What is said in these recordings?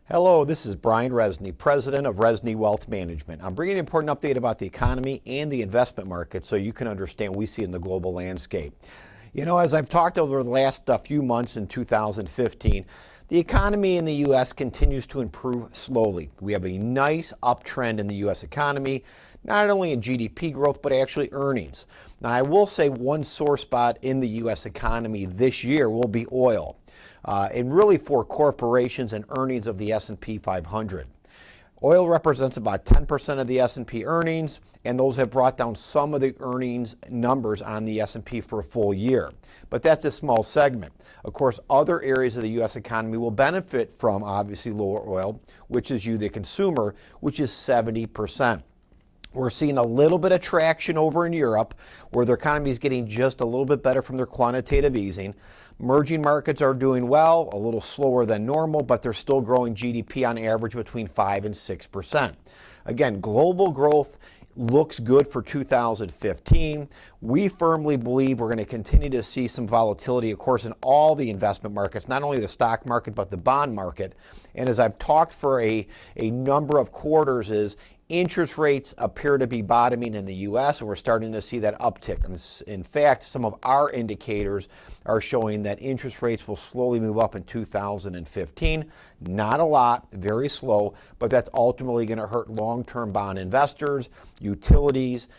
Hello, this is Brian Resney, President of Resney Wealth Management. I'm bringing an important update about the economy and the investment market so you can understand what we see in the global landscape. You know, as I've talked over the last few months in 2015, the economy in the U.S. continues to improve slowly. We have a nice uptrend in the U.S. economy, not only in GDP growth, but actually earnings. Now, I will say one sore spot in the U.S. economy this year will be oil. And really for corporations and earnings of the S&P 500. Oil represents about 10% of the S&P earnings, and those have brought down some of the earnings numbers on the S&P for a full year. But that's a small segment. Of course, other areas of the U.S. economy will benefit from obviously lower oil, which is you, the consumer, which is 70%. We're seeing a little bit of traction over in Europe, where their economy is getting just a little bit better from their quantitative easing. Emerging markets are doing well, a little slower than normal, but they're still growing GDP on average between 5 and 6%. Again, global growth looks good for 2015. We firmly believe we're going to continue to see some volatility, of course, in all the investment markets, not only the stock market, but the bond market. And as I've talked for a number of quarters is interest rates appear to be bottoming in the U.S., and we're starting to see that uptick. And in fact, some of our indicators are showing that interest rates will slowly move up in 2015. Not a lot, very slow, but that's ultimately going to hurt long-term bond investors, utilities,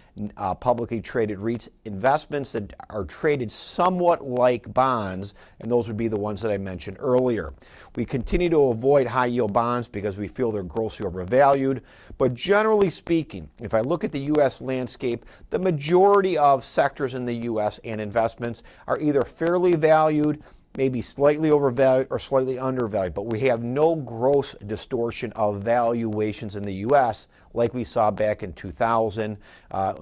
publicly traded REITs, investments that are traded somewhat like bonds, and those would be the ones that I mentioned earlier. We continue to avoid high-yield bonds because we feel they're grossly overvalued, but generally speaking, if I look at the U.S. landscape, the majority of sectors in the U.S. and investments are either fairly valued, maybe slightly overvalued, or slightly undervalued, but we have no gross distortion of valuations in the U.S. like we saw back in 2000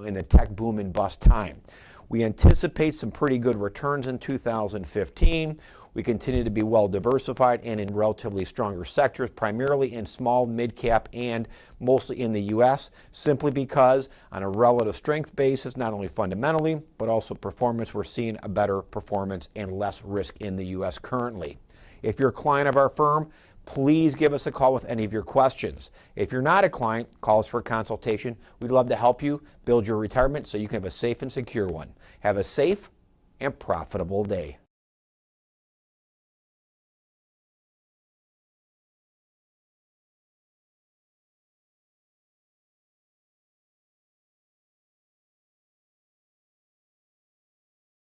in the tech boom and bust time. We anticipate some pretty good returns in 2015. We continue to be well diversified and in relatively stronger sectors, primarily in small, mid-cap, and mostly in the U.S., simply because on a relative strength basis, not only fundamentally, but also performance, we're seeing a better performance and less risk in the U.S. currently. If you're a client of our firm, please give us a call with any of your questions. If you're not a client, call us for a consultation. We'd love to help you build your retirement so you can have a safe and secure one. Have a safe and profitable day.